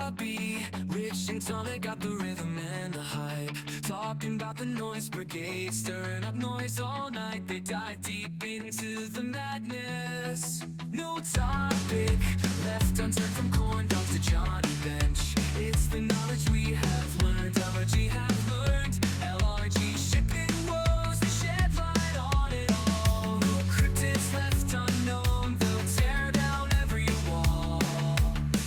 Bobby, Rich and Tommy got the rhythm and the hype. Talking about the noise brigade, stirring up noise all night. They dive deep into the madness. No topic left unturned, from corn dog to Johnny Bench. It's the knowledge we have learned, LRG have learned. LRG shipping woes, they shed light on it all. No cryptids left unknown, they'll tear down every wall.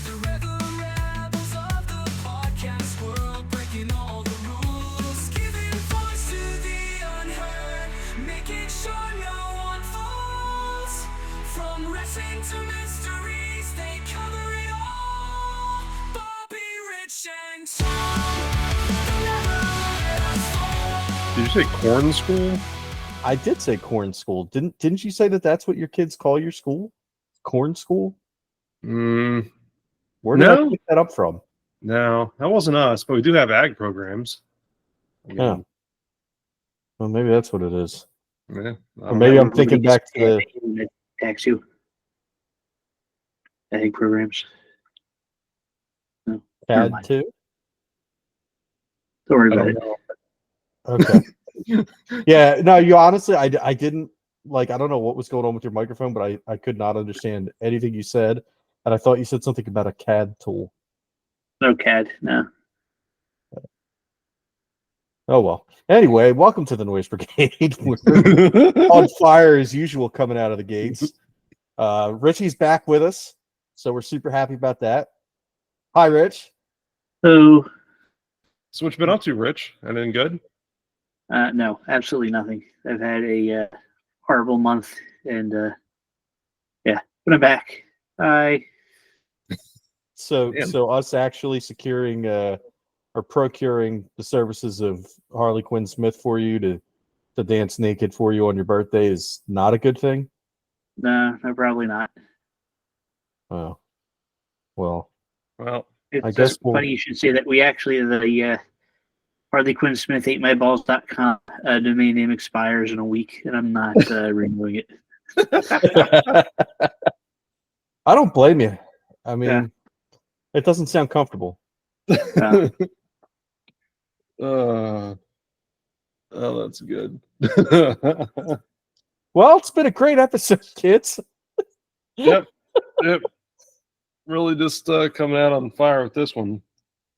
The rebels of the podcast world, breaking all the rules, giving voice to the unheard, making sure no one falls. From wrestling to mysteries, they cover it all. Bobby, Rich, and Tom, they'll never let us fall. Did you say corn school? I did say corn school. Didn't you say that that's what your kids call your school? Corn school? Where did I pick that up from? No, that wasn't us, but we do have ag programs. Yeah. Well, maybe that's what it is. Yeah. Or maybe I'm thinking back to the tax you. Ag programs. No. CAD too. Don't worry I about don't it. know. Okay. Yeah, no, you honestly, I didn't, like, I don't know what was going on with your microphone, but I could not understand anything you said. And I thought you said something about a CAD tool. No CAD, no. Oh, well. Anyway, welcome to the Noise Brigade. We're on fire as usual coming out of the gates. Richie's back with us, so we're super happy about that. Hi, Rich. So, So what you been up to, Rich? Anything good? no, absolutely nothing. I've had a horrible month, and yeah, but I'm back. So Damn. so us actually securing or procuring the services of Harley Quinn Smith for you to dance naked for you on your birthday is not a good thing? No, probably not. Oh. Well, Well, It's I guess we'll- funny you should say that. We actually, the Harley Quinn Smith AteMyBalls.com domain name expires in a week, and I'm not renewing it. I don't blame you. I mean, Yeah. it doesn't sound comfortable. oh, that's good. Well, it's been a great episode, kids. Yep. Really just coming out on fire with this one.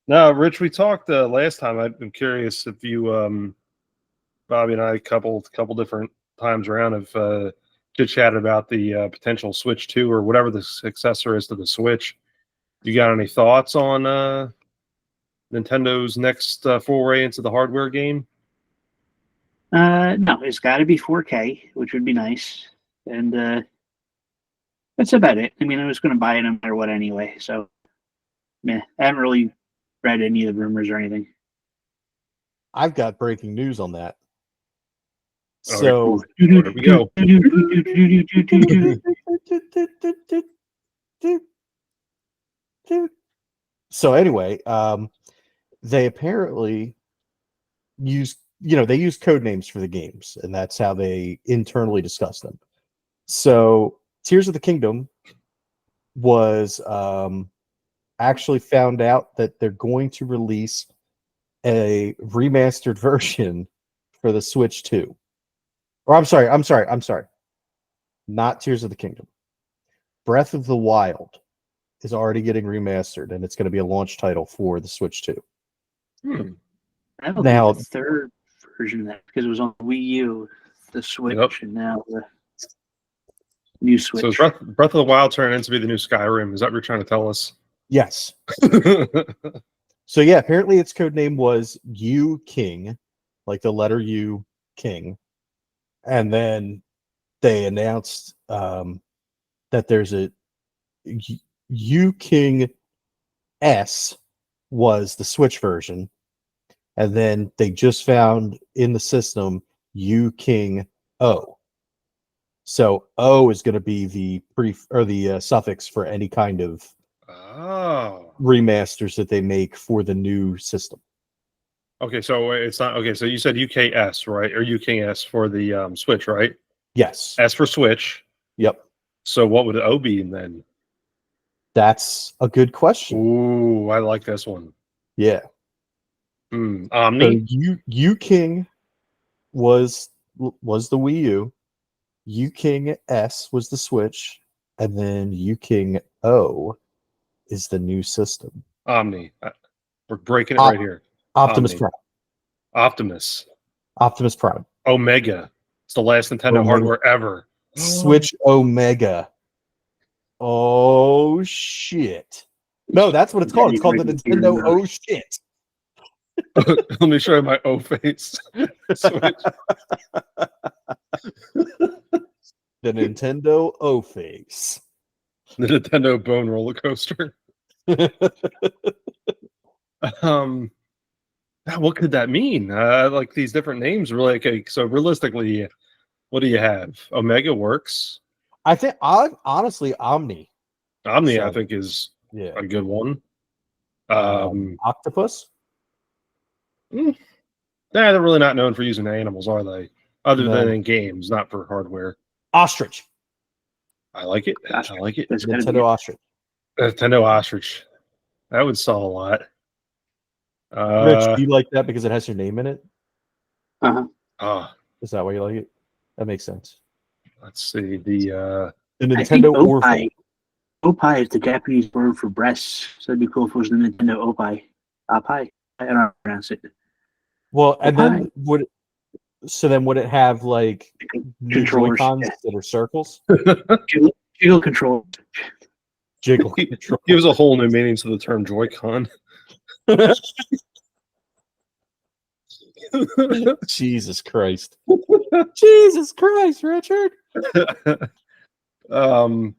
Now, Rich, we talked last time. I've been curious if you, Bobby and I, a couple different times around have chit-chatted about the potential Switch 2 or whatever the successor is to the Switch. You got any thoughts on Nintendo's next foray into the hardware game? No, it's got to be 4K, which would be nice, and that's about it. I mean, I was going to buy it no matter what anyway, so I haven't really read any of the rumors or anything. I've got breaking news on that. All right, So There we go. So anyway, they apparently use code names for the games, and that's how they internally discuss them. So Tears of the Kingdom was actually found out that they're going to release a remastered version for the Switch 2. Or I'm sorry. Not Tears of the Kingdom. Breath of the Wild is already getting remastered, and it's going to be a launch title for the Switch 2. That'll Now- be the third version of that, because it was on Wii U, the Switch, Yep. and now the new Switch. So is Breath of the Wild turned into be the new Skyrim? Is that what you're trying to tell us? Yes. So yeah, apparently its code name was U King, like the letter U, King. And then they announced that there's a U King S was the Switch version. And then they just found in the system U King O. So O is going to be the suffix for any kind of remasters that they make for the new system. Okay, so it's not okay. So you said UKS, right, or UKS for the Switch, right? Yes. S for Switch. Yep. So what would O be then? That's a good question. Ooh, I like this one. Yeah. So Omni. U King was the Wii U. U King S was the Switch, and then U King O is the new system. Omni. We're breaking it Op- right here. Optimus Omni. Prime. Optimus. Optimus Prime. Omega. It's the last Nintendo Omega. hardware ever. Switch Omega. Oh shit. No, that's what it's called. It's called the Nintendo Oh shit. Let me show you my O face. Switch. The Nintendo O face. The Nintendo Bone Roller Coaster. What could that mean? Like these different names, really. Okay, so realistically, what do you have? Omega works. I think honestly Omni. Omni, So, I think, is Yeah. a good one. Octopus? They're really not known for using animals, are they? Other No. than in games, not for hardware. Ostrich. I like it. I Ostrich. like it. That's gotta be Nintendo Ostrich. Nintendo Ostrich. That would sell a lot. Rich, do you like that because it has your name in it? Uh-huh. Is that why you like it? That makes sense. Let's see. The The I think Nintendo Orphan. Opai is the Japanese word for breasts, so it'd be cool if it was the Nintendo Opai. Opai. I don't know how to pronounce it. Well, and then Opai. would it have like new Controllers, Joy-Cons yeah. that are circles? Jiggle control. Jiggle control. gives a whole new meaning to the term Joy-Con. Jesus Christ. Jesus Christ, Richard. Oh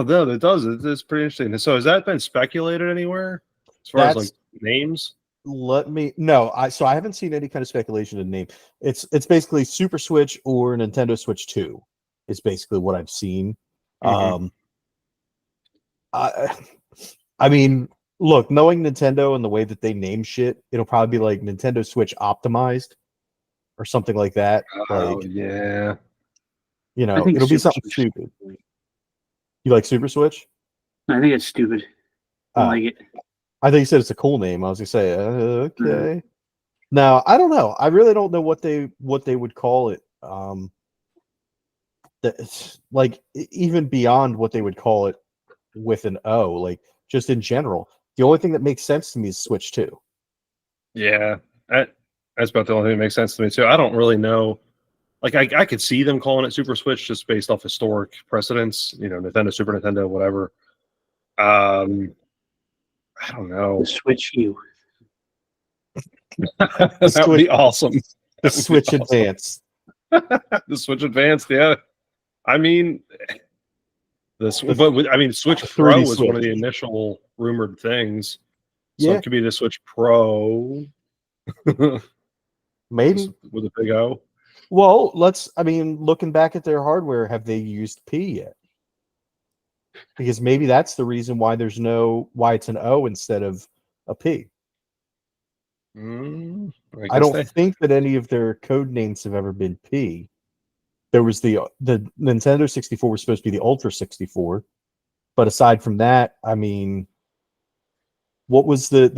no, it does. It's pretty interesting. So has that been speculated anywhere as far as like names? So I haven't seen any kind of speculation in name. It's basically Super Switch or Nintendo Switch 2 is basically what I've seen. Mhm. I mean, look, knowing Nintendo and the way that they name shit, it'll probably be like Nintendo Switch optimized or something like that. Oh Like, yeah. I think it'll be Super something Switch- stupid. You like Super Switch? I think it's stupid. I don't Oh. like it. I think you said it's a cool name. I was gonna say, okay. Now I don't know. I really don't know what they would call it. Like even beyond what they would call it with an O, like just in general. The only thing that makes sense to me is Switch 2. Yeah. That's about the only thing that makes sense to me too. I don't really know. Like I could see them calling it Super Switch just based off historic precedents, Nintendo, Super Nintendo, whatever. I don't know. The Switch U. That would be awesome. The Switch Advance. The Switch Advanced, yeah. I mean, Switch Pro was one of the initial rumored things. So Yeah. it could be the Switch Pro. Maybe. With a big O. Well, looking back at their hardware, have they used P yet? Because maybe that's the reason why why it's an O instead of a P. I don't think that any of their code names have ever been P. There was the Nintendo 64 was supposed to be the Ultra 64, but aside from that, I mean, what was the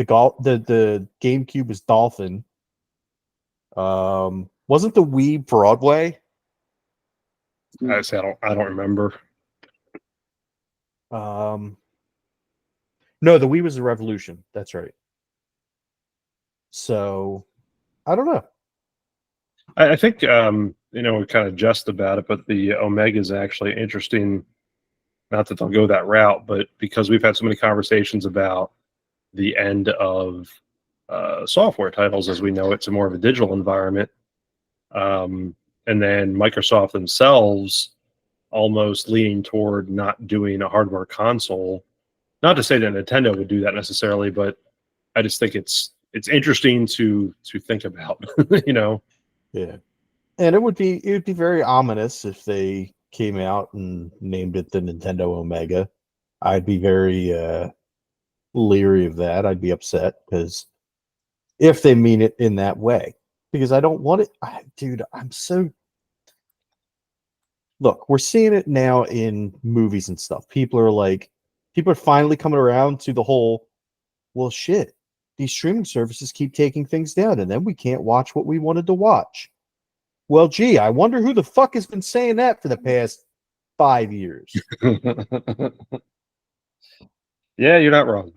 GameCube was Dolphin. Wasn't the Wii Broadway? I don't remember. No, the Wii was the Revolution. That's right. So, I don't know. I think we kind of jest about it, but the Omega is actually interesting. Not that they'll go that route, but because we've had so many conversations about the end of software titles as we know it to more of a digital environment, and then Microsoft themselves almost leaning toward not doing a hardware console. Not to say that Nintendo would do that necessarily, but I just think it's interesting to think about. Yeah, and it would be very ominous if they came out and named it the Nintendo Omega. I'd be very leery of that. I'd be upset because if they mean it in that way, because I don't want it, dude. Look, we're seeing it now in movies and stuff. People are like, People are finally coming around to the whole, well, shit, these streaming services keep taking things down, and then we can't watch what we wanted to watch. Well, gee, I wonder who the fuck has been saying that for the past 5 years. Yeah, you're not wrong.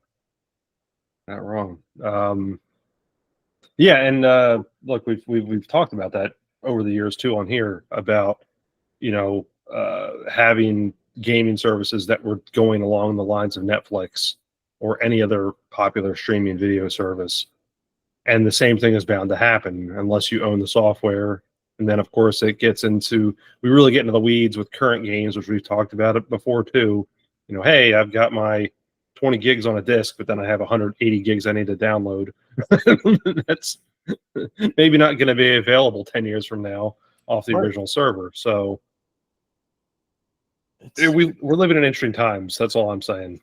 Not wrong. Yeah, and look, we've talked about that over the years too on here about having gaming services that were going along the lines of Netflix or any other popular streaming video service, and the same thing is bound to happen unless you own the software. And then, of course, we really get into the weeds with current games, which we've talked about it before too. Hey, I've got my 20 gigs on a disk, but then I have 180 gigs I need to download. That's maybe not going to be available 10 years from now off the original server. So we're living in interesting times. That's all I'm saying.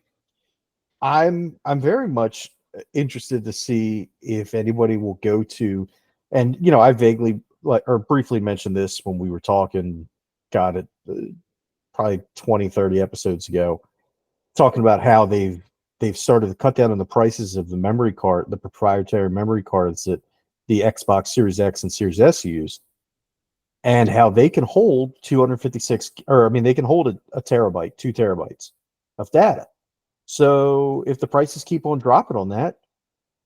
I'm very much interested to see if anybody will go to, and I vaguely or briefly mentioned this when we were talking, got it probably 20, 30 episodes ago, talking about how they've started to cut down on the prices of the memory card, the proprietary memory cards that the Xbox Series X and Series S use, and how they can hold 256, or I mean, they can hold a terabyte, 2 terabytes of data. So if the prices keep on dropping on that,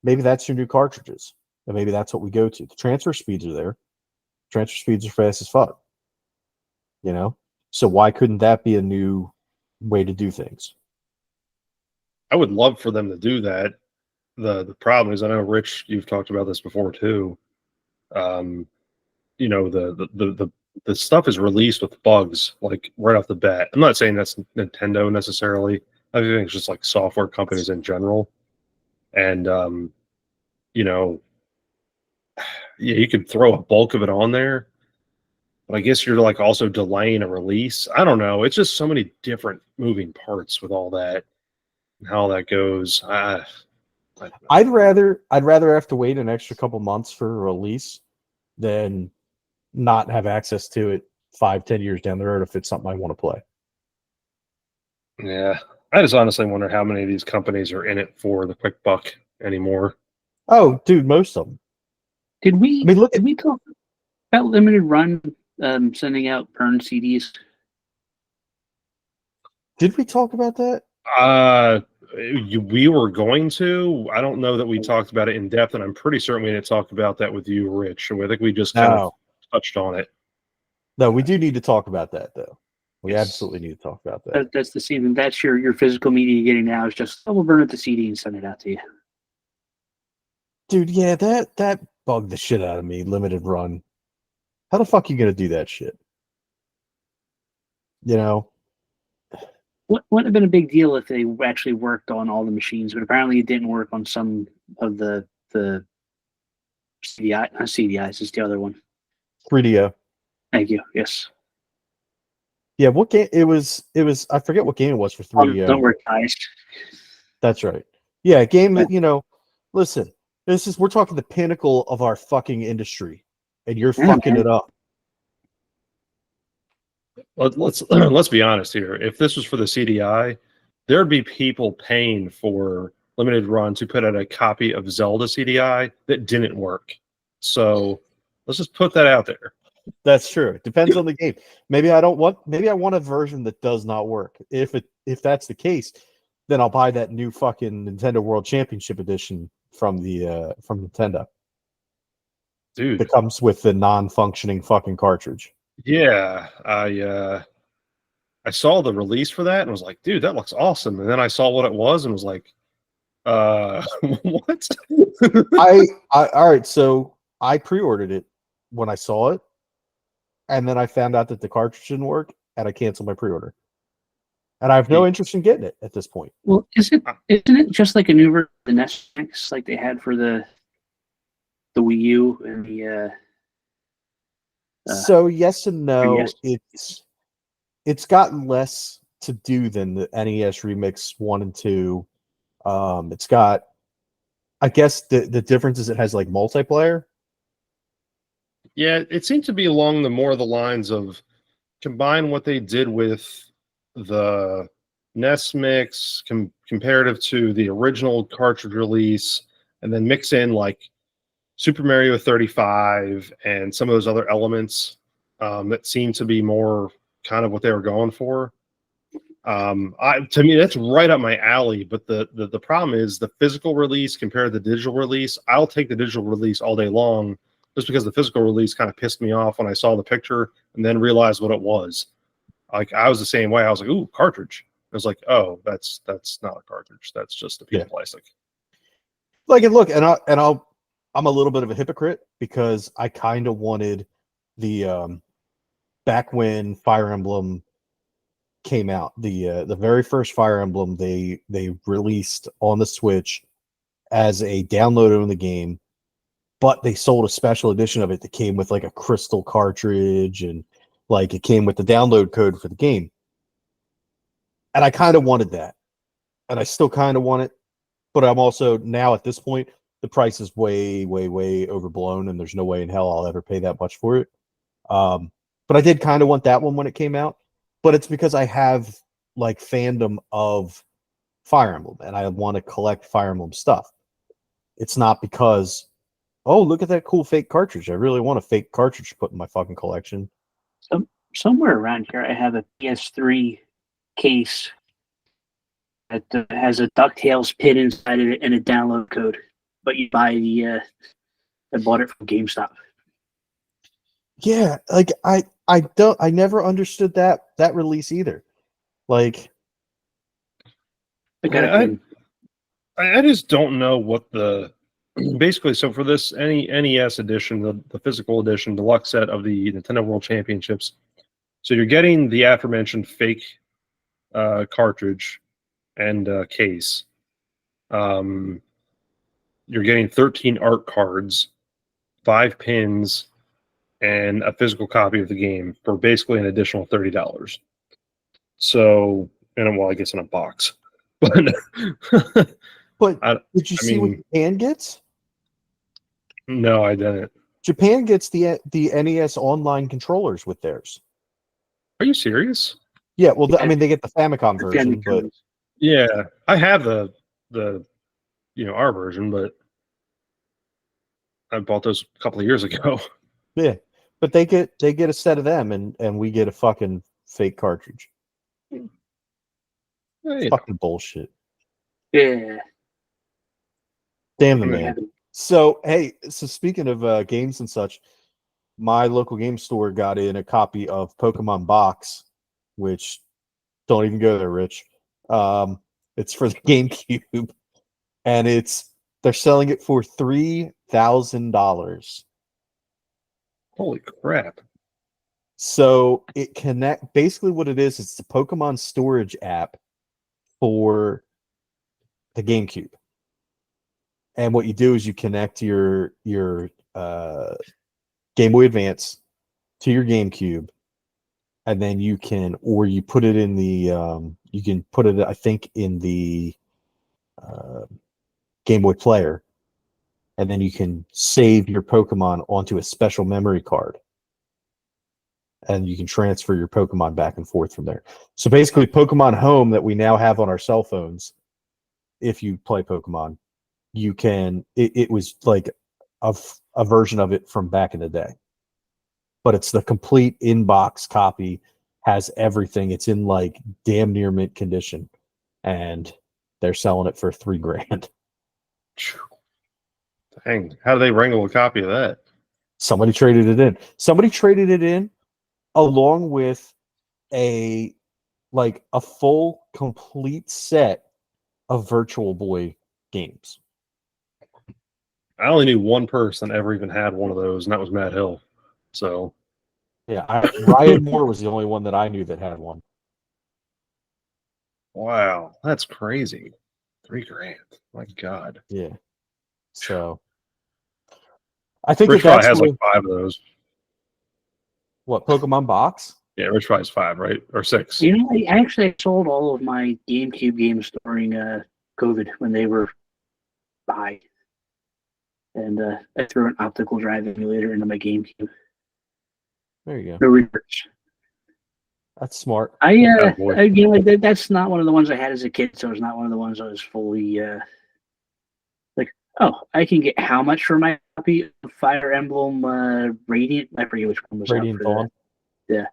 maybe that's your new cartridges, and maybe that's what we go to. The transfer speeds are there. Transfer speeds are fast as fuck. So why couldn't that be a new way to do things? I would love for them to do that. The problem is, I know, Rich, you've talked about this before too. The stuff is released with bugs like right off the bat. I'm not saying that's Nintendo necessarily. I think it's just like software companies in general. And yeah, you could throw a bulk of it on there, but I guess you're like also delaying a release. I don't know. It's just so many different moving parts with all that and how that goes. I'd rather have to wait an extra couple months for a release than not have access to it 5-10 years down the road if it's something I want to play. Yeah, I just honestly wonder how many of these companies are in it for the quick buck anymore. Oh, dude, most of them. Did we look did we talk about limited run sending out burned CDs? Did we talk about that? We were going to. I don't know that we talked about it in depth, and I'm pretty certain we didn't talk about that with you, Rich. I think we just kind of touched on it. No, we do need to talk about that, though. We Yes. absolutely need to talk about that. That's the scene. That's your physical media you're getting now is just we'll burn up the CD and send it out to you. Dude, yeah, that bugged the shit out of me. Limited run. How the fuck are you gonna do that shit? Wouldn't have been a big deal if they actually worked on all the machines, but apparently it didn't work on some of the CDI. Not CDIs, is the other one. 3DO. Thank you. Yes. Yeah, what game it was? I forget what game it was for 3DO. Don't worry, guys. That's right. Yeah, a game that listen. We're talking the pinnacle of our fucking industry, and you're fucking it up. Let's be honest here. If this was for the CDI, there'd be people paying for limited run to put out a copy of Zelda CDI that didn't work. So let's just put that out there. That's true. It depends on the game. Maybe I want a version that does not work. If that's the case, then I'll buy that new fucking Nintendo World Championship edition from Nintendo. Dude. That comes with the non-functioning fucking cartridge. Yeah, I saw the release for that and was like, dude, that looks awesome. And then I saw what it was and was like, what? All right, so I pre-ordered it when I saw it, and then I found out that the cartridge didn't work, and I canceled my pre-order. And I have no interest in getting it at this point. Well, isn't it just like a new version of the NES like they had for the Wii U and the so yes and no. NES. It's gotten less to do than the NES Remix 1 and 2. It's got, I guess the difference is it has like multiplayer. Yeah, it seemed to be along the lines of combine what they did with the NES mix comparative to the original cartridge release, and then mix in like Super Mario 35 and some of those other elements that seem to be more kind of what they were going for. To me, that's right up my alley. But the problem is the physical release compared to the digital release. I'll take the digital release all day long, just because the physical release kind of pissed me off when I saw the picture and then realized what it was. Like I was the same way. I was like, "Ooh, cartridge." I was like, "Oh, that's not a cartridge. That's just a piece of plastic." Like, and look, I'm a little bit of a hypocrite because I kind of wanted the back when Fire Emblem came out, the very first Fire Emblem they released on the Switch as a download on the game, but they sold a special edition of it that came with like a crystal cartridge and like it came with the download code for the game. And I kind of wanted that. And I still kind of want it, but I'm also now at this point the price is way, way, way overblown, and there's no way in hell I'll ever pay that much for it. But I did kind of want that one when it came out, but it's because I have like fandom of Fire Emblem and I want to collect Fire Emblem stuff. It's not because, oh, look at that cool fake cartridge. I really want a fake cartridge to put in my fucking collection. Somewhere around here, I have a PS3 case that has a DuckTales pin inside of it and a download code. But you buy I bought it from GameStop. Yeah, like I never understood that release either. Like, I got a pin. I just don't know what the basically. So for this NES edition, the physical edition, deluxe set of the Nintendo World Championships, so you're getting the aforementioned fake cartridge and case. You're getting 13 art cards, 5 pins, and a physical copy of the game for basically an additional $30. So, and well, I guess in a box, but but I did you see what Japan gets? No, I didn't. Japan gets the NES online controllers with theirs. Are you serious? Yeah, well, I mean, they get the Famicom version, but yeah, I have the our version, but I bought those a couple of years ago. Yeah, but they get a set of them, and we get a fucking fake cartridge. Fucking bullshit. Yeah. Damn the man. So hey, so speaking of games and such, my local game store got in a copy of Pokemon Box, which don't even go there, Rich. It's for the GameCube, and they're selling it for $3,000. Holy crap! So basically what it is, it's the Pokemon storage app for the GameCube. And what you do is you connect your Game Boy Advance to your GameCube, and then you put it in the you can put it, I think, in the Game Boy Player, and then you can save your Pokemon onto a special memory card, and you can transfer your Pokemon back and forth from there. So basically, Pokemon Home that we now have on our cell phones, if you play Pokemon, you can. It was like a version of it from back in the day, but it's the complete in-box copy, has everything. It's in like damn near mint condition, and they're selling it for $3,000. Dang, how do they wrangle a copy of that? Somebody traded it in. Somebody traded it in along with a full complete set of Virtual Boy games. I only knew one person that ever even had one of those, and that was Matt Hill. So, yeah, Ryan Moore was the only one that I knew that had one. Wow, that's crazy. $3,000. My God. Yeah. So, I think Rich that's probably has like 5 of those. What, Pokemon Box? Yeah, Rich probably has 5, right? Or 6. You know, I sold all of my GameCube games during COVID when they were buy. And I threw an optical drive emulator into my GameCube. There you go. No regrets. That's smart. Attaboy. That's not one of the ones I had as a kid, so it's not one of the ones I was fully like. Oh, I can get how much for my copy of Fire Emblem Radiant? I forget which one was Radiant out for Dawn. that. Yeah,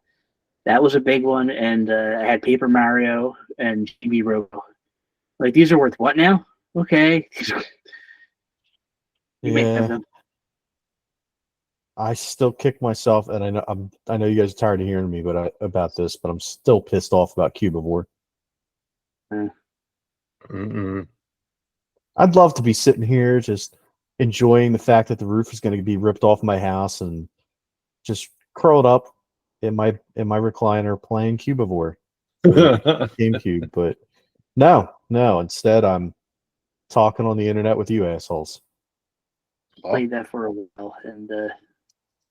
that was a big one, and I had Paper Mario and GB Robo. Like these are worth what now? Okay, you may have Yeah, them. I still kick myself, and I know you guys are tired of hearing me, about this, but I'm still pissed off about Cubivore. Mm-mm. I'd love to be sitting here just enjoying the fact that the roof is going to be ripped off my house and just curled up in my recliner playing Cubivore for GameCube. But no. Instead, I'm talking on the internet with you assholes. Played that for a while, and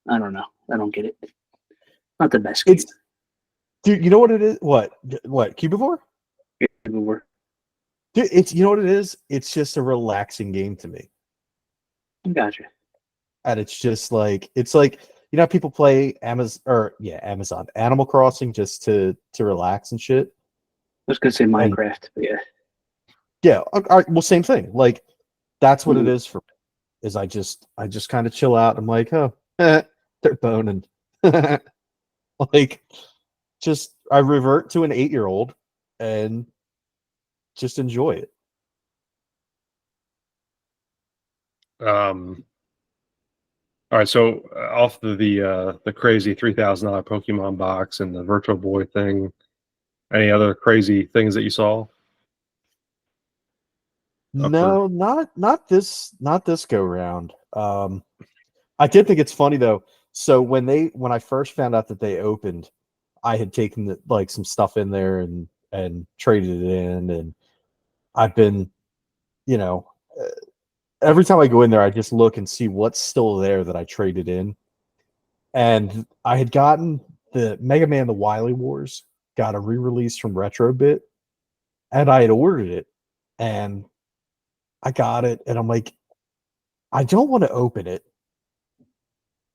I don't know. I don't get it. Not the best game. It's, dude, you know what it is? What Cubivore? Cubivore. Dude, it's, you know what it is? It's just a relaxing game to me. Gotcha. And it's just like, it's like, you know, how people play Amazon Animal Crossing just to relax and shit. I was gonna say Minecraft, but yeah. Yeah, well, same thing. Like that's what it Mhm. is for me. Is I just kind of chill out. I'm like, oh, they're boning. Like, just I revert to an 8-year-old and just enjoy it. All right, so off the crazy $3,000 Pokemon box and the Virtual Boy thing, any other crazy things that you saw? No, not this go round. I did think it's funny though. So when I first found out that they opened, I had taken like some stuff in there and traded it in, and I've been, you know, every time I go in there, I just look and see what's still there that I traded in. And I had gotten the Mega Man: The Wily Wars, got a re-release from Retrobit, and I had ordered it, and I got it, and I'm like, I don't want to open it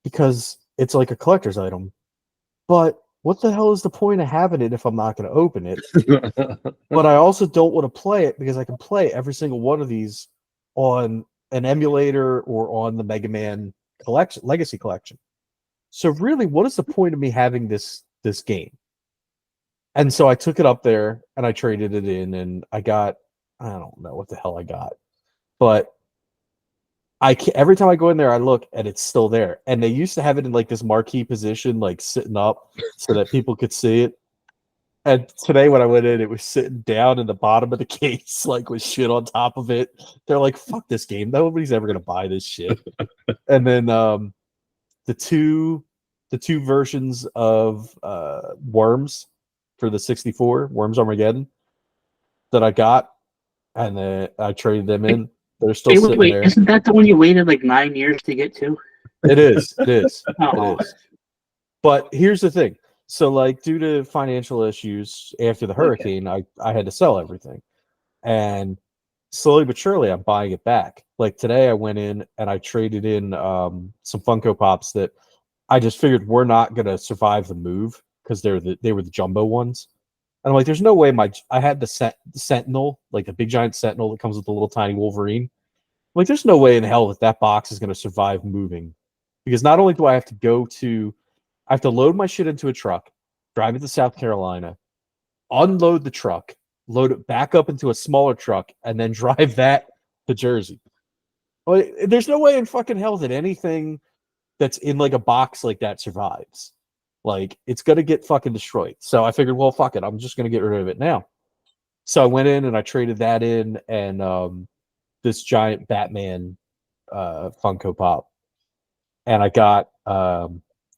because it's like a collector's item. But what the hell is the point of having it if I'm not going to open it? But I also don't want to play it because I can play every single one of these on an emulator or on the Mega Man collection, Legacy collection. So really, what is the point of me having this game? And so I took it up there and I traded it in, and I don't know what the hell I got, but every time I go in there, I look and it's still there. And they used to have it in like this marquee position, like sitting up so that people could see it. And today when I went in, it was sitting down in the bottom of the case, like with shit on top of it. They're like, fuck this game. Nobody's ever gonna buy this shit. And then the two versions of Worms for the 64, Worms Armageddon, that I got, and then I traded them in. They're still sitting Wait, there. isn't that the one you waited like 9 years to get to? It is. Oh. It is. But here's the thing. So, like, due to financial issues after the hurricane, I had to sell everything. And slowly but surely, I'm buying it back. Like today, I went in and I traded in some Funko Pops that I just figured were not going to survive the move because they were the jumbo ones. And I'm like, there's no way I had the Sentinel, like the big giant Sentinel that comes with the little tiny Wolverine. I'm like, there's no way in hell that box is going to survive moving. Because not only do I have to load my shit into a truck, drive it to South Carolina, unload the truck, load it back up into a smaller truck, and then drive that to Jersey. Well, there's no way in fucking hell that anything that's in like a box like that survives. Like, it's gonna get fucking destroyed. So I figured, well, fuck it, I'm just gonna get rid of it now. So I went in and I traded that in, and this giant Batman Funko Pop, and I got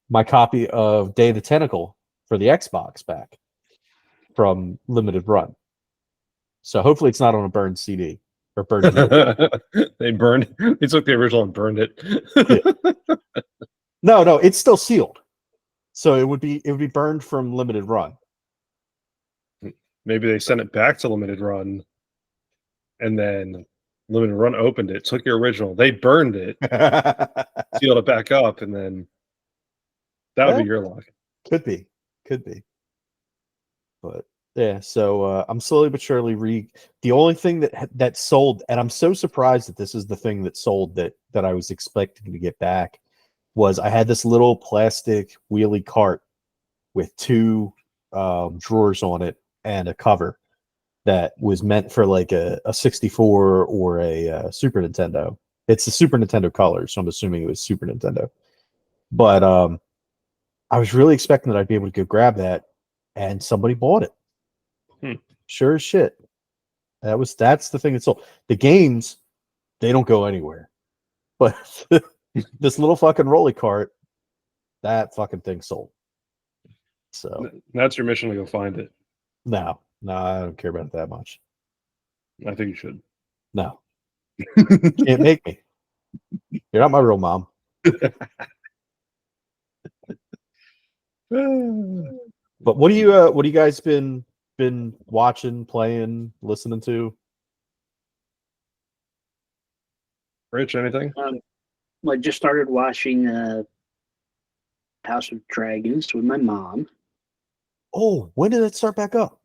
my copy of Day of the Tentacle for the Xbox back from Limited Run. So hopefully it's not on a burned CD or burned DVD. They took the original and burned it. Yeah. No, it's still sealed. So it would be burned from Limited Run. Maybe they sent it back to Limited Run, and then Limited Run opened it, took your original, they burned it, sealed it back up, and then that would be your luck. Could be. But yeah, so I'm slowly but surely the only thing that sold, and I'm so surprised that this is the thing that sold that I was expecting to get back, was I had this little plastic wheelie cart with two drawers on it and a cover that was meant for like a 64 or a Super Nintendo. It's the Super Nintendo color, so I'm assuming it was Super Nintendo. But I was really expecting that I'd be able to go grab that, and somebody bought it. Sure as shit. That's the thing that sold. The games, they don't go anywhere. But this little fucking rolly cart, that fucking thing sold. So That's your mission to go find it. no, I don't care about it that much. I think you should. No. Can't make me. You're not my real mom. But what do you guys been watching, playing, listening to? Rich, anything? I just started watching House of Dragons with my mom. Oh, when did it start back up?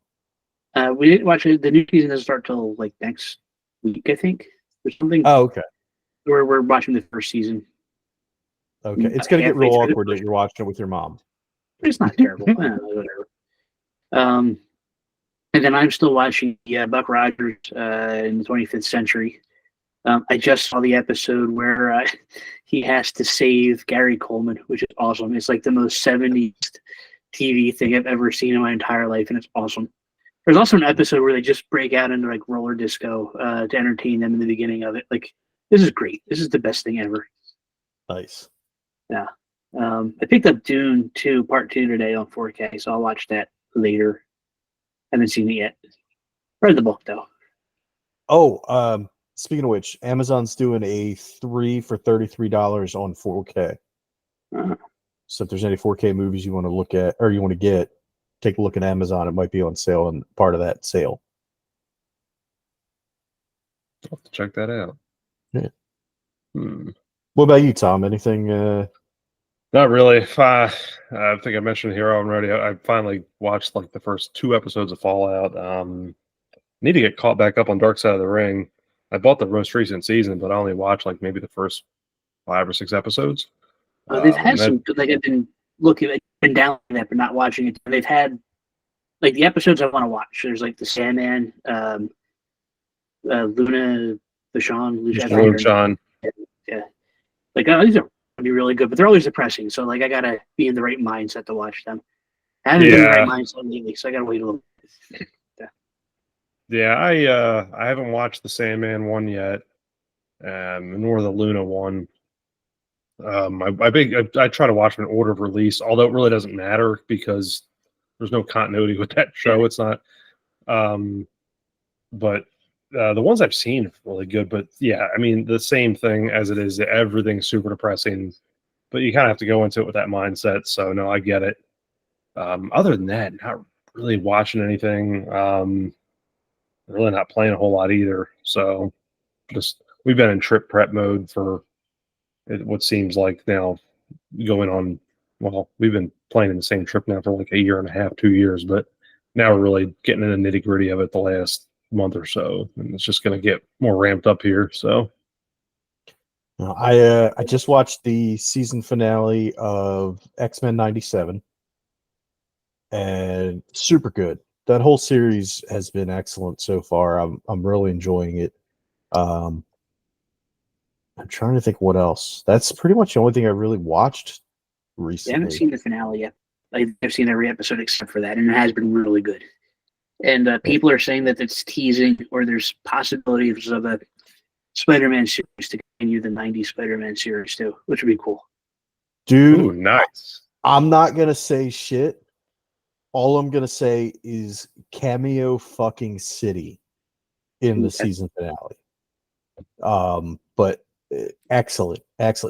We didn't watch it. The new season doesn't start till like next week, I think, or something. Oh, okay. We're watching the first season. Okay. It's gonna get real awkward that you're watching it with your mom. It's not terrible. Whatever. And then I'm still watching Buck Rogers in the 25th Century. I just saw the episode where he has to save Gary Coleman, which is awesome. It's like the most 70s TV thing I've ever seen in my entire life, and it's awesome. There's also an episode where they just break out into like roller disco to entertain them in the beginning of it. Like, this is great. This is the best thing ever. Nice. Yeah. I picked up Dune 2, Part 2 today on 4K, so I'll watch that later. Haven't seen it yet. Read the book, though. Oh, speaking of which, Amazon's doing a 3 for $33 on 4K. Uh-huh. So if there's any 4K movies you want to look at or you want to get, take a look at Amazon. It might be on sale and part of that sale. I'll have to check that out. Yeah. Hmm. What about you, Tom? Anything? Not really. I think I mentioned here already. I finally watched like the first 2 episodes of Fallout. Need to get caught back up on Dark Side of the Ring. I bought the most recent season, but I only watched like maybe the first 5 or 6 episodes. They've had some good, like I've been looking, I've been downloading it, but not watching it. They've had like the episodes I want to watch. There's like the Sandman, Luna, Sean. Yeah. Like, these are going to be really good, but they're always depressing. So, like, I got to be in the right mindset to watch them. I haven't been in the right mindset lately, so I got to wait a little bit. Yeah, I haven't watched the Sandman one yet, nor the Luna one. I try to watch them in order of release, although it really doesn't matter because there's no continuity with that show. It's not. But the ones I've seen are really good. But yeah, I mean the same thing as it is. Everything's super depressing, but you kind of have to go into it with that mindset. So no, I get it. Other than that, not really watching anything. Really not playing a whole lot either. So just we've been in trip prep mode for what seems like now going on. Well, we've been playing in the same trip now for like 1.5 years, 2 years, but now we're really getting in the nitty gritty of it the last month or so, and it's just going to get more ramped up here. So I just watched the season finale of X-Men '97, and super good. That whole series has been excellent so far. I'm really enjoying it. I'm trying to think what else. That's pretty much the only thing I really watched recently. I haven't seen the finale yet. I've seen every episode except for that, and it has been really good. And people are saying that it's teasing, or there's possibilities of a Spider-Man series to continue the '90s Spider-Man series too, which would be cool. Dude, ooh, nice. I'm not gonna say shit. All I'm gonna say is cameo fucking city in the season finale. But excellent.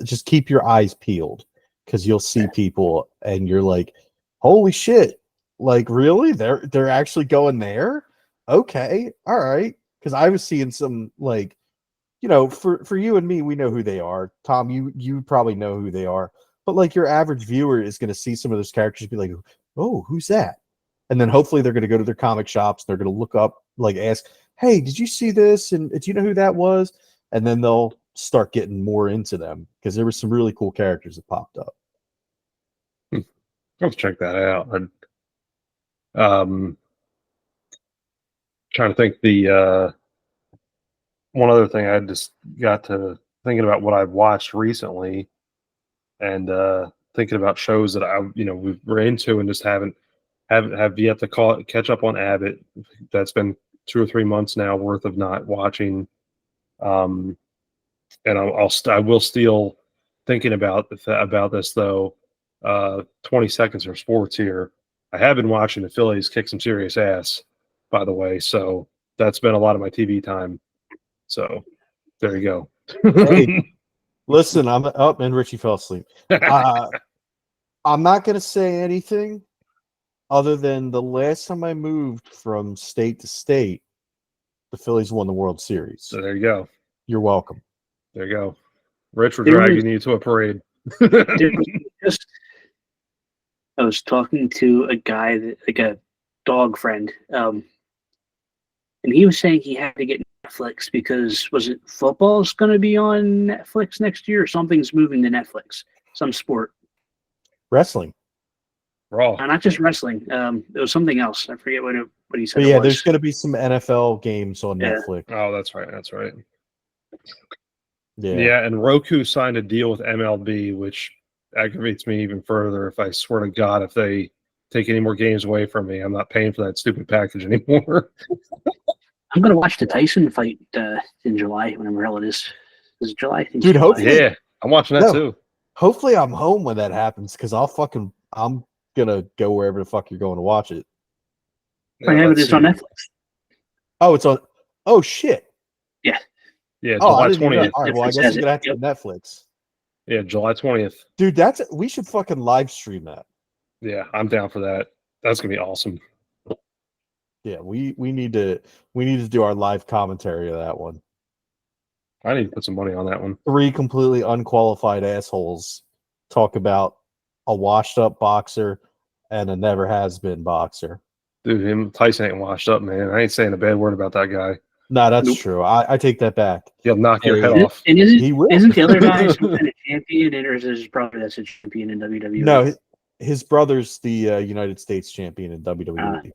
Just keep your eyes peeled because you'll see people and you're like, holy shit! Like really? They're actually going there? Okay, all right. Because I was seeing some like, for you and me, we know who they are. Tom, you probably know who they are. But like your average viewer is going to see some of those characters and be like, oh, who's that? and then hopefully they're going to go to their comic shops. They're going to look up, like ask, hey, did you see this? And do you know who that was? And then they'll start getting more into them because there were some really cool characters that popped up. Let's check that out. Trying to think the one other thing, I just got to thinking about what I've watched recently, and thinking about shows that we're into and just haven't yet to catch up on Abbott. That's been 2 or 3 months now worth of not watching. And I will still thinking about this though. 20 seconds for sports here. I have been watching the Phillies kick some serious ass, by the way. So that's been a lot of my TV time. So there you go. Hey, listen, I'm up and Richie fell asleep. I'm not going to say anything other than the last time I moved from state to state, the Phillies won the World Series. So there you go. You're welcome. There you go. Rich, we're dragging you to a parade. I was talking to a guy, like a dog friend, and he was saying he had to get Netflix because was it football's going to be on Netflix next year or something's moving to Netflix, some sport. Wrestling. Raw. Not just wrestling. It was something else. I forget what he said. But yeah, it was. there's going to be some NFL games on Yeah. Netflix. Oh, that's right. That's right. Yeah. Yeah, and Roku signed a deal with MLB, which aggravates me even further. If I swear to God, if they take any more games away from me, I'm not paying for that stupid package anymore. I'm going to watch the Tyson fight in July, whenever the hell it is. Is it July? I think Dude, it's July. hopefully- Yeah, I'm watching that too. Hopefully I'm home when that happens because I'm going to go wherever the fuck you're going to watch it. I have it. let's It's on see. Netflix. Oh, it's on. Oh, shit. Yeah, Oh, I July didn't even know. 20th. All right, well, I Netflix guess has you're going to it. have to get Netflix. Yeah, July 20th. Dude, we should fucking live stream that. Yeah, I'm down for that. That's gonna be awesome. Yeah, we need to do our live commentary of that one. I need to put some money on that one. 3 completely unqualified assholes talk about a washed up boxer and a never has been boxer. Dude, Tyson ain't washed up, man. I ain't saying a bad word about that guy. No, that's Nope. true. I take that back. He'll knock your Hey, head and off. And He will. isn't the other guy some kind of champion, or is his brother that's a champion in WWE? No, his brother's the United States champion in WWE.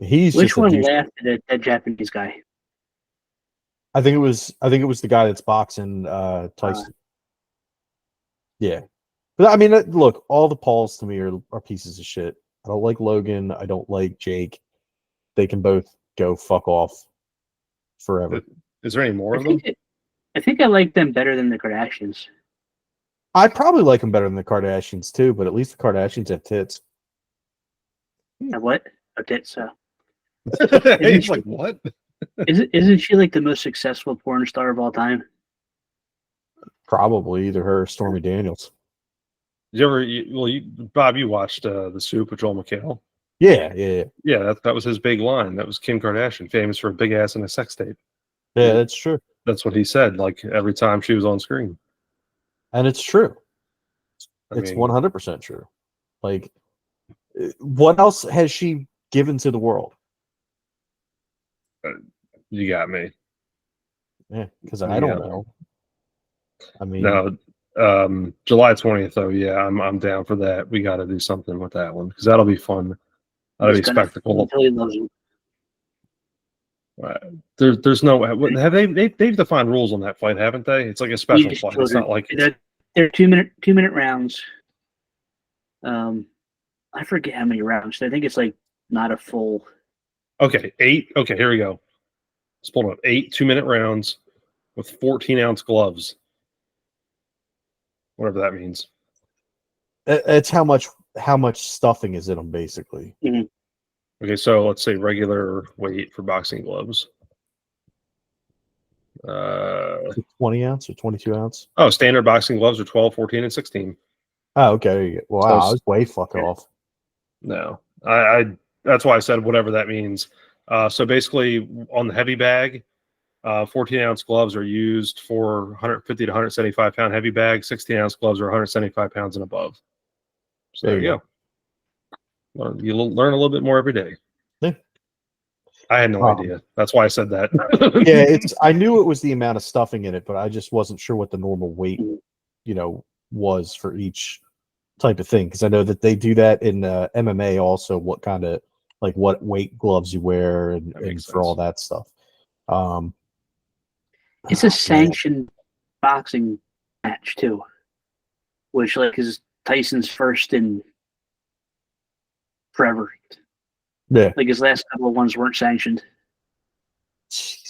He's Which just a one douche. laughed at that Japanese guy? I think it was the guy that's boxing Tyson. Yeah. But I mean, look, all the Pauls to me are pieces of shit. I don't like Logan. I don't like Jake. They can both go fuck off forever. Is there any more of them? I think I like them better than the Kardashians. I probably like them better than the Kardashians too, but at least the Kardashians have tits. And what? Oh, tits. He's like, what? Isn't she like the most successful porn star of all time? Probably either her or Stormy Daniels. Bob, you watched The Soup with Joel McHale? Yeah. Yeah, that was his big line. That was Kim Kardashian, famous for a big ass and a sex tape. Yeah, that's true. That's what he said, like every time she was on screen. And it's true. It's 100% true. Like, what else has she given to the world? You got me. Yeah, because I don't know. I mean, No, July 20th, though. Yeah, I'm down for that. We got to do something with that one because that'll be fun. That'll be spectacle. Until he loves him. There's no have they've defined rules on that fight, haven't they? It's like a special Just fight. It's not like they're 2-minute rounds. I forget how many rounds. I think it's like not a full. okay, 8. Okay, here we go. Let's pull it up. 8 2-minute rounds with 14-ounce gloves. Whatever that means. it's how much stuffing is in them, basically. Okay, so let's say regular weight for boxing gloves. 20 ounce or 22 ounce? Oh, standard boxing gloves are 12, 14, and 16. Oh, okay. There you go. Wow, I was way fuck off. No, I that's why I said whatever that means. So basically, on the heavy bag, 14-ounce gloves are used for 150 to 175 pound heavy bag. 16-ounce gloves are 175 pounds and above. So there you go. You learn a little bit more every day. Yeah. I had no idea. That's why I said that. Yeah, I knew it was the amount of stuffing in it, but I just wasn't sure what the normal weight, was for each type of thing. Because I know that they do that in MMA also. What kind of what weight gloves you wear and for all that stuff. It's a sanctioned boxing match too, which is Tyson's first in forever. Yeah, his last couple of ones weren't sanctioned.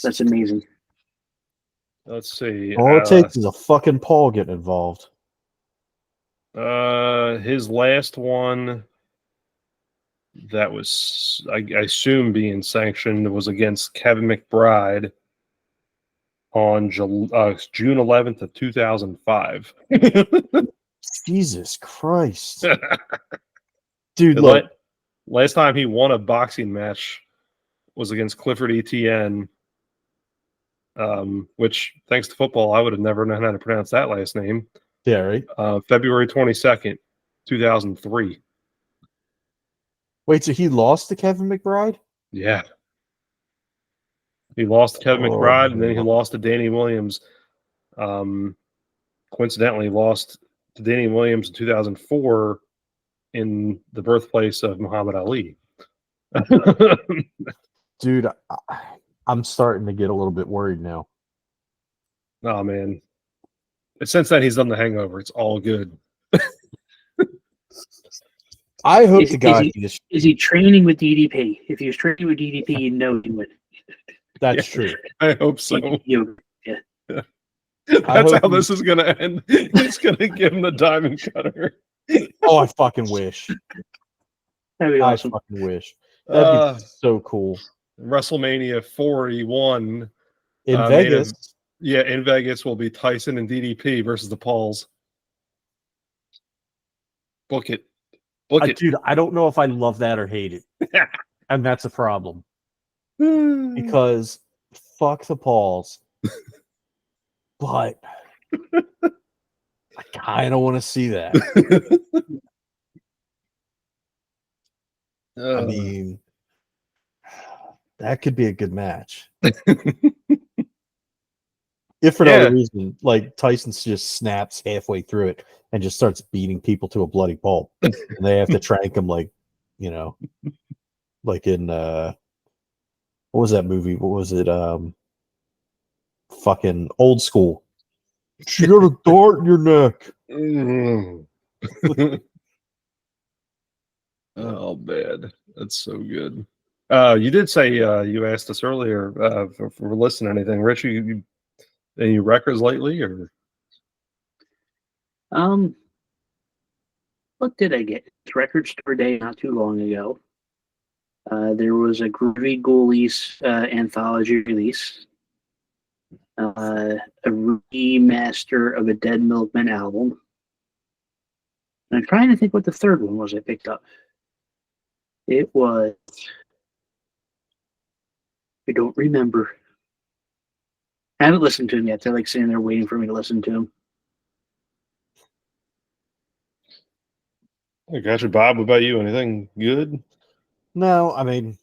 That's amazing. Let's see. All it takes is a fucking Paul getting involved. His last one that was, I assume, being sanctioned was against Kevin McBride on June 11th of 2005. Jesus Christ. Dude, look. Last time he won a boxing match was against Clifford Etienne, which, thanks to football, I would have never known how to pronounce that last name. Yeah, right? February 22nd, 2003. Wait, so he lost to Kevin McBride? Yeah. He lost to Kevin McBride, and then he lost to Danny Williams. Coincidentally, lost to Danny Williams in 2004 in the birthplace of Muhammad Ali. Dude, I'm starting to get a little bit worried now. Oh, man. Since then, he's done The Hangover. It's all good. I hope to God is he training with DDP? If he was training with DDP, you know he would. That's true. I hope so. Yeah. That's how this is going to end. He's going to give him the diamond cutter. Oh, I fucking wish. That'd be awesome. I fucking wish. That'd be so cool. WrestleMania 41 in Vegas. In Vegas will be Tyson and DDP versus the Pauls. Book it. Dude, I don't know if I love that or hate it. And that's a problem. Because fuck the Pauls. But I kind of want to see that. I mean, that could be a good match. If for no other reason, Tyson just snaps halfway through it and just starts beating people to a bloody pulp. And they have to trank him like in what was that movie? What was it? Fucking Old School. You got a dart in your neck. Oh, man. That's so good. You did say you asked us earlier if we're listening to anything. Rich, you any records lately? Or what did I get? Record Store Day not too long ago. There was a Groovy Ghoulies anthology release. A remaster of a Dead Milkmen album. And I'm trying to think what the third one was I picked up. It was... I don't remember. I haven't listened to them yet. They're sitting there waiting for me to listen to them. I got you, Bob. What about you? Anything good? No, I mean,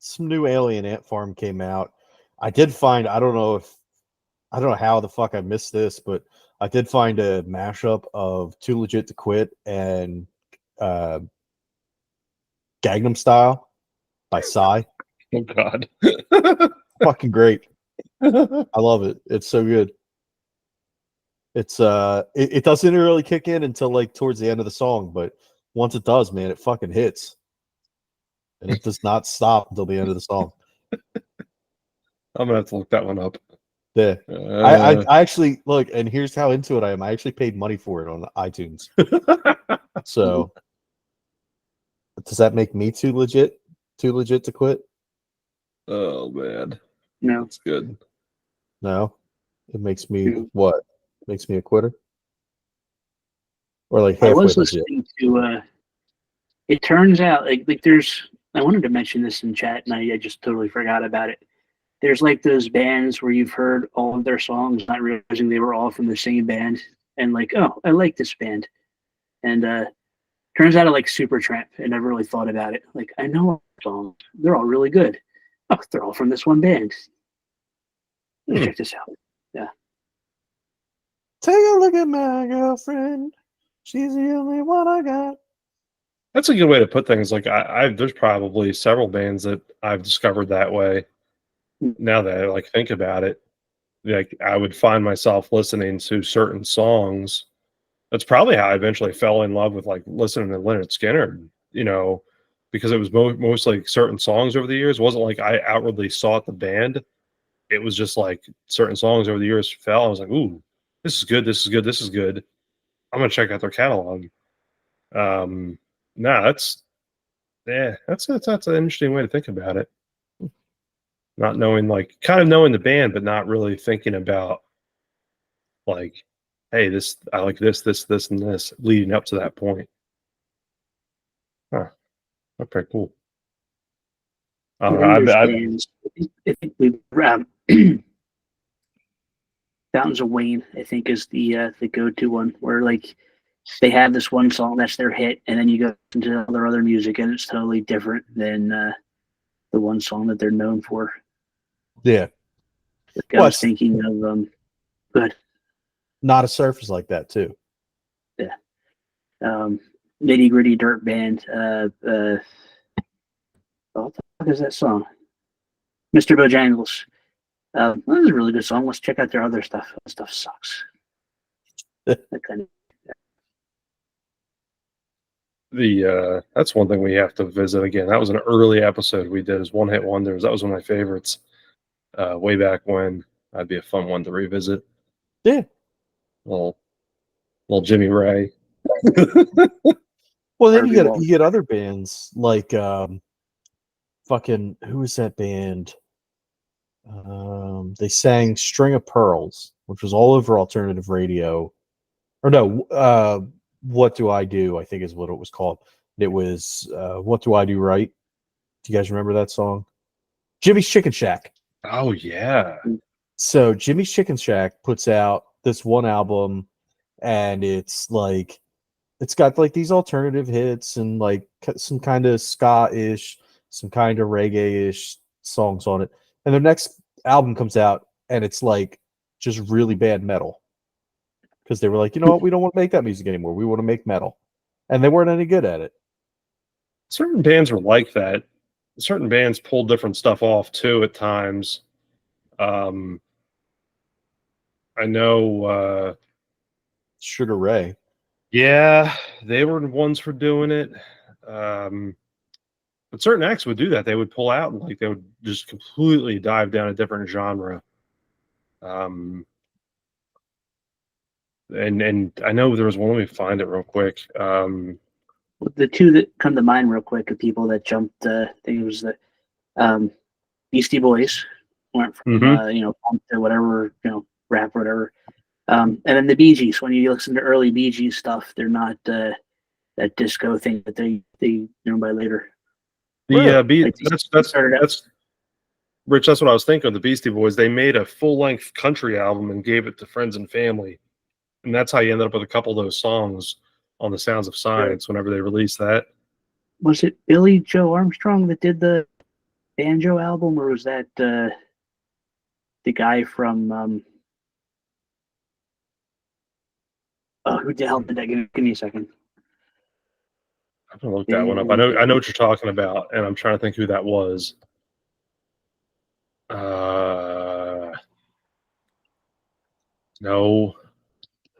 some new Alien Ant Farm came out. I did find, I don't know how the fuck I missed this, but I did find a mashup of Too Legit to Quit and Gangnam Style by Psy. Oh, God. Fucking great. I love it. It's so good. It's it doesn't really kick in until towards the end of the song, but once it does, man, it fucking hits. And it does not stop until the end of the song. I'm gonna have to look that one up. Yeah. I actually look, and here's how into it I am. I actually paid money for it on iTunes. So does that make me too legit to quit? Oh, man. No. That's good. No. It makes me what? Makes me a quitter? Or halfway I was legit? listening to it turns out there's, I wanted to mention this in chat and I just totally forgot about it. There's those bands where you've heard all of their songs, not realizing they were all from the same band, and oh, I like this band. And Turns out I like Supertramp. I never really thought about it. Like, I know songs. They're all really good. Oh, they're all from this one band. Let's check this out. Yeah. Take a look at my girlfriend. She's the only one I got. That's a good way to put things. Like there's probably several bands that I've discovered that way. Now that I like think about it, like I would find myself listening to certain songs. That's probably how I eventually fell in love with like listening to Leonard Skinner. You know, because it was mostly certain songs over the years. It wasn't like I outwardly sought the band. It was just like certain songs over the years fell. I was like, ooh, this is good. This is good. This is good. I'm gonna check out their catalog. No, that's an interesting way to think about it. Not knowing, like, kind of knowing the band, but not really thinking about, like, hey, this I like this, and this leading up to that point. Huh. That's pretty cool. I don't know. And there's bands. I think we Fountains of Wayne, I think, is the go-to one where like they have this one song that's their hit, and then you go into all their other music, and it's totally different than the one song that they're known for. Yeah. Like, I was thinking of good. Not a Surf is like that too. Yeah. Nitty Gritty Dirt Band. What the fuck is that song? Mr. Bojangles. That was a really good song. Let's check out their other stuff. That stuff sucks. That kind of. That's one thing we have to visit again. That was an early episode we did as One Hit Wonders. That was one of my favorites way back when. That'd be a fun one to revisit. Yeah. Little Jimmy Ray. Well, then you get other bands like fucking who is that band? They sang "String of Pearls," which was all over alternative radio. Or no, "What Do I Do?" I think is what it was called. It was "What Do I Do Right?" Do you guys remember that song? Jimmy's Chicken Shack. Oh yeah. So Jimmy's Chicken Shack puts out this one album, and it's like it's got like these alternative hits and like some kind of ska-ish, some kind of reggae-ish songs on it. And their next album comes out, and it's like just really bad metal. Because they were like, you know what, we don't want to make that music anymore. We want to make metal. And they weren't any good at it. Certain bands were like that. Certain bands pulled different stuff off too at times. I know Sugar Ray. Yeah, they were the ones for doing it. But certain acts would do that. They would pull out and like they would just completely dive down a different genre. And I know there was one. Let me find it real quick. The two that come to mind real quick are people that jumped. I think it was the Beastie Boys went from punk to whatever, rap or whatever. And then the Bee Gees. When you listen to early Bee Gees stuff, they're not that disco thing that they by later. That's Rich. That's what I was thinking of the Beastie Boys. They made a full-length country album and gave it to friends and family, and that's how you ended up with a couple of those songs on the Sounds of Science. Whenever they released that, was it Billy Joe Armstrong that did the banjo album, or was that the guy from? Who the hell did that? Give me a second. I'm gonna look that one up. I know what you're talking about, and I'm trying to think who that was. No,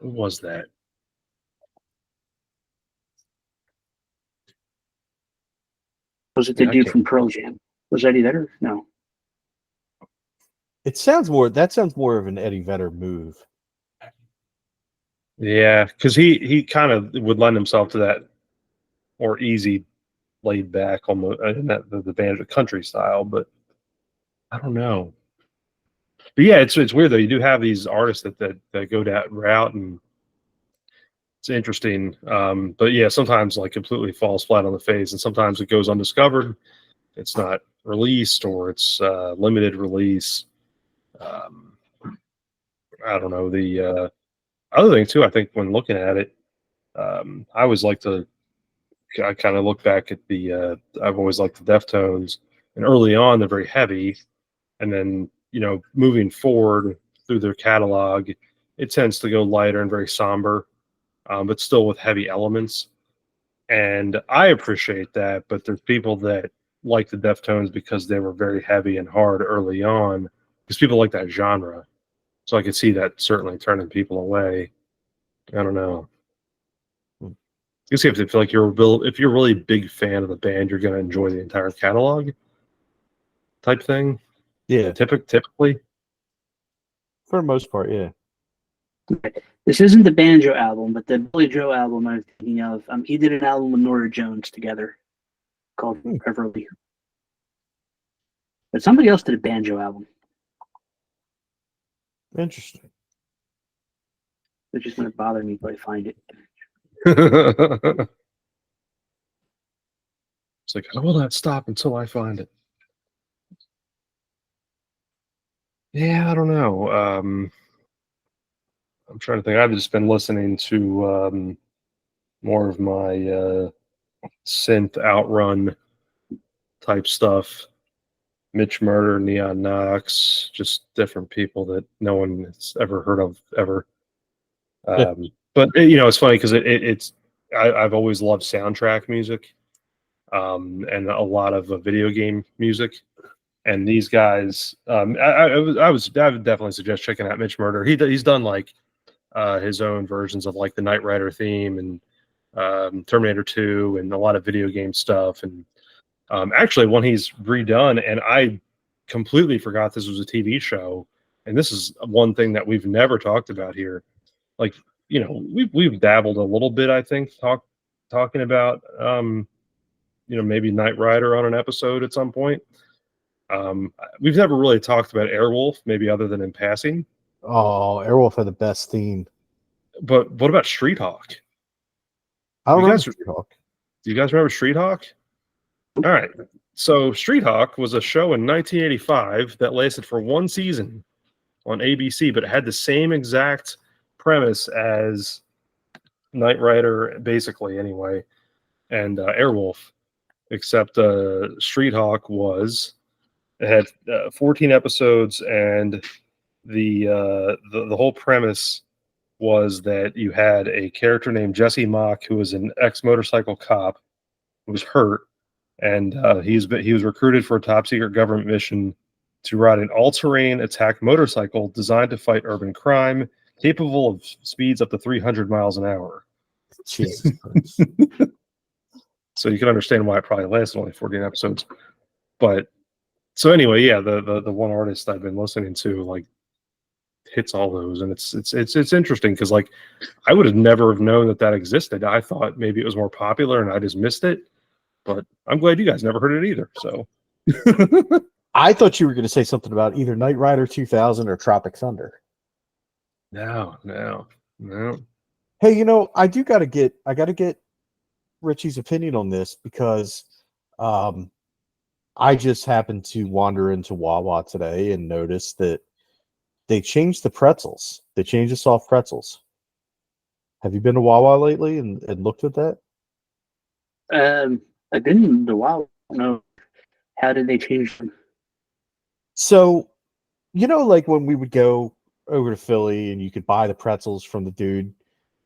who was that? Was it the dude from Pearl Jam? Was Eddie Vedder? No. That sounds more of an Eddie Vedder move. Yeah, because he kind of would lend himself to that more easy, laid back, almost the banjo country style. But I don't know. But yeah, it's weird though. You do have these artists that go that route, and it's interesting. But yeah, sometimes like completely falls flat on the face, and sometimes it goes undiscovered. It's not released, or it's limited release. I don't know. The other thing too, I think when looking at it, I always like to I kind of look back at the. I've always liked the Deftones, and early on they're very heavy, and then moving forward through their catalog, it tends to go lighter and very somber, but still with heavy elements. And I appreciate that, but there's people that like the Deftones because they were very heavy and hard early on, because people like that genre. So I could see that certainly turning people away. I don't know. Hmm. You see, if you feel like if you're a really big fan of the band, you're going to enjoy the entire catalog type thing. Yeah, Typically. for the most part, yeah. This isn't the Banjo album, but the Billy Joe album I'm thinking of. He did an album with Nora Jones together called Beverly. But somebody else did a Banjo album, Interesting. which is going to bother me if I find it. It's like, I will not stop until I find it. Yeah, I don't know. I'm trying to think. I've just been listening to more of my synth outrun type stuff. Mitch Murder, Neon Knox, just different people that no one has ever heard of ever. Yeah. But it's funny because it's I've always loved soundtrack music, and a lot of video game music. And these guys, I would definitely suggest checking out Mitch Murder. He's done like his own versions of like the Knight Rider theme and Terminator 2 and a lot of video game stuff. And actually, one he's redone, and I completely forgot this was a TV show. And this is one thing that we've never talked about here. Like, we've dabbled a little bit, I think, talking about maybe Knight Rider on an episode at some point. We've never really talked about Airwolf, maybe other than in passing. Oh, Airwolf had the best theme. But what about Street Hawk? I don't You know. guys- Do you guys remember Street Hawk? All right. So Street Hawk was a show in 1985 that lasted for one season on ABC, but it had the same exact premise as Knight Rider, basically, anyway, and Airwolf, except Street Hawk it had 14 episodes, and the whole premise was that you had a character named Jesse Mock, who was an ex-motorcycle cop, who was hurt, and he was recruited for a top-secret government mission to ride an all-terrain attack motorcycle designed to fight urban crime, capable of speeds up to 300 miles an hour. Jesus. So you can understand why it probably lasted only 14 episodes. But so anyway, yeah, the one artist I've been listening to like hits all those, and it's interesting because like I would have never have known that existed. I thought maybe it was more popular and I just missed it. But I'm glad you guys never heard it either. So I thought you were going to say something about either Knight Rider 2000 or Tropic Thunder. No. Hey, I got to get Richie's opinion on this because I just happened to wander into Wawa today and noticed that they changed the pretzels. They changed the soft pretzels. Have you been to Wawa lately and looked at that? I didn't. Wow. No. How did they change them? So, like when we would go over to Philly and you could buy the pretzels from the dude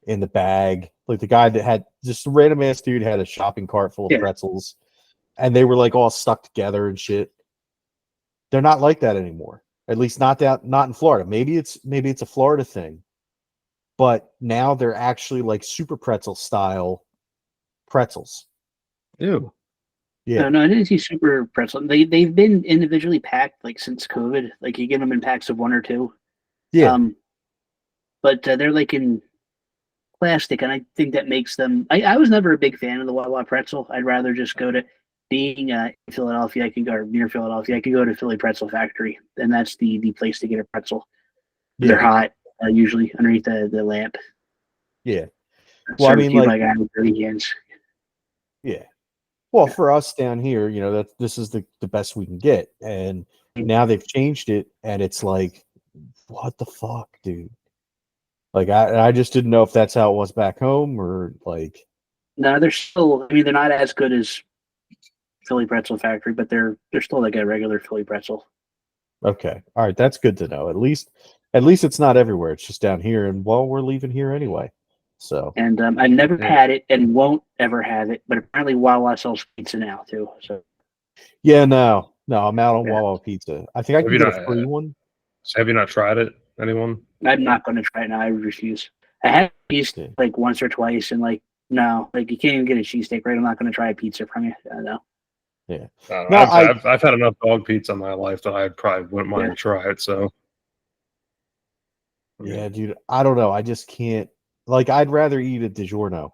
in the bag, like the guy that had just a random ass dude had a shopping cart full of pretzels, and they were like all stuck together and shit. They're not like that anymore. At least not in Florida. Maybe it's a Florida thing, but now they're actually like super pretzel style pretzels. Ew. Yeah. No, I didn't see super pretzel. They've been individually packed like since COVID. Like you get them in packs of one or two. Yeah. But they're like in plastic, and I think that makes them. I was never a big fan of the Wawa pretzel. I'd rather just go to being in Philadelphia. I can go or near Philadelphia. I could go to Philly Pretzel Factory, and that's the place to get a pretzel. Yeah. They're hot, usually underneath the lamp. Yeah. Well, I mean, like guy with dirty hands. Yeah. Well, for us down here, this is the best we can get. And now they've changed it, and it's like, what the fuck, dude? Like, I just didn't know if that's how it was back home or like. No, they're still. I mean, they're not as good as Philly Pretzel Factory, but they're still like a regular Philly pretzel. Okay. All right. That's good to know. At least it's not everywhere. It's just down here. And well, we're leaving here anyway. So And I've never Yeah. had it and won't ever have it. But apparently, Wawa sells pizza now too. So yeah, no, I'm out on Yeah. Wawa Pizza. I think I Have can you get not? a free one. Have you not tried it? Anyone? I'm not going to try it now. I refuse. I had pizza Yeah. like once or twice, and like no, like you can't even get a cheesesteak, right? I'm not going to try a pizza from you. No. Yeah. I don't No, know. I've had enough dog pizza in my life that I probably wouldn't mind to try it. So I mean, Yeah, dude. I don't know. I just can't. Like, I'd rather eat a DiGiorno,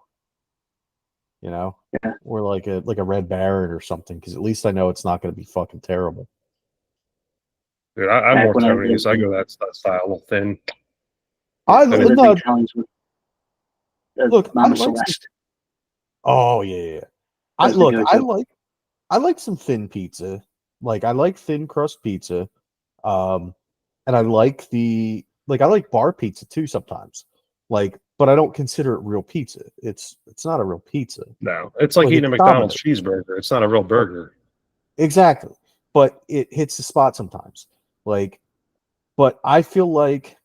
you know, Yeah. or like a Red Baron or something, because at least I know it's not going to be fucking terrible. dude, I'm Back more when I Tony's. lived I in, go that style of thin. I I Tony. lived in no, Towns with look. I Mama like some. Celeste. Oh yeah, yeah. That I was the look. go-to. I like some thin pizza. Like, I like thin crust pizza. Um, and I like I like bar pizza too sometimes. Like, but I don't consider it real pizza. It's not a real pizza. No, it's like Like, eating it's a McDonald's Domino's. cheeseburger. It's not a real burger. Exactly. But it hits the spot sometimes. Like, but I feel like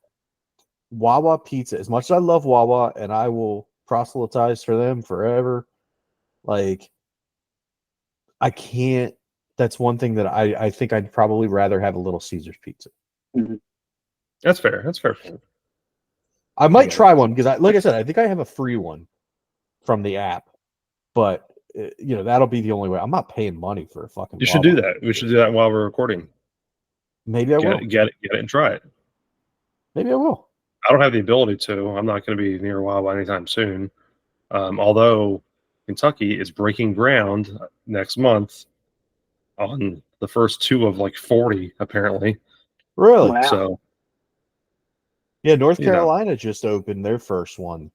Wawa Pizza, as much as I love Wawa and I will proselytize for them forever, like, I can't. That's one thing that I think I'd probably rather have a Little Caesars pizza. Mhm. That's fair. That's fair. I might Yeah. try one because like I said, I think I have a free one from the app, but that'll be the only way. I'm not paying money for a fucking You should do Wawa. that. We should do that while we're recording. Maybe I will. Get it, and try it. Maybe I will. I don't have the ability to. I'm not going to be near Wawa anytime soon. Although Kentucky is breaking ground next month on the first two of like 40, apparently. Really? Wow. So, Yeah, North you know, Carolina just opened their first one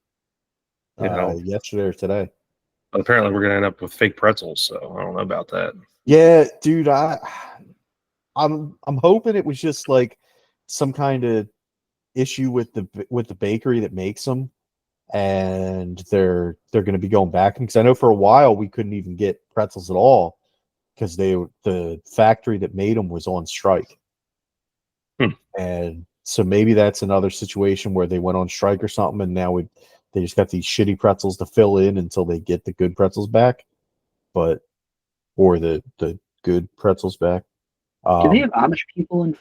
yesterday or today. but apparently we're going to end up with fake pretzels. So I don't know about that. Yeah, dude, I'm hoping it was just like some kind of issue with the bakery that makes them, and they're going to be going back because I know for a while we couldn't even get pretzels at all because the factory that made them was on strike. And so maybe that's another situation where they went on strike or something, and now they just got these shitty pretzels to fill in until they get the good pretzels back, or the good pretzels back. Do they have Amish people in?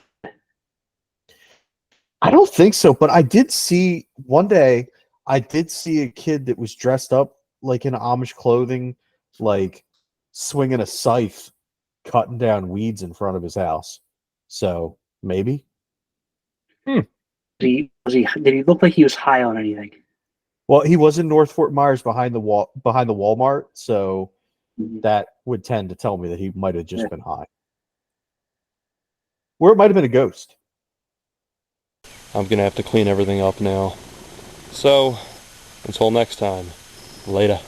I don't think so, but I did see one day. I did see a kid that was dressed up like in Amish clothing, like swinging a scythe, cutting down weeds in front of his house. So maybe. Did he look like he was high on anything? Well, he was in North Fort Myers behind the Walmart, so Mhm. that would tend to tell me that he might have just been high. Or it might have been a ghost. I'm going to have to clean everything up now. So, until next time, later.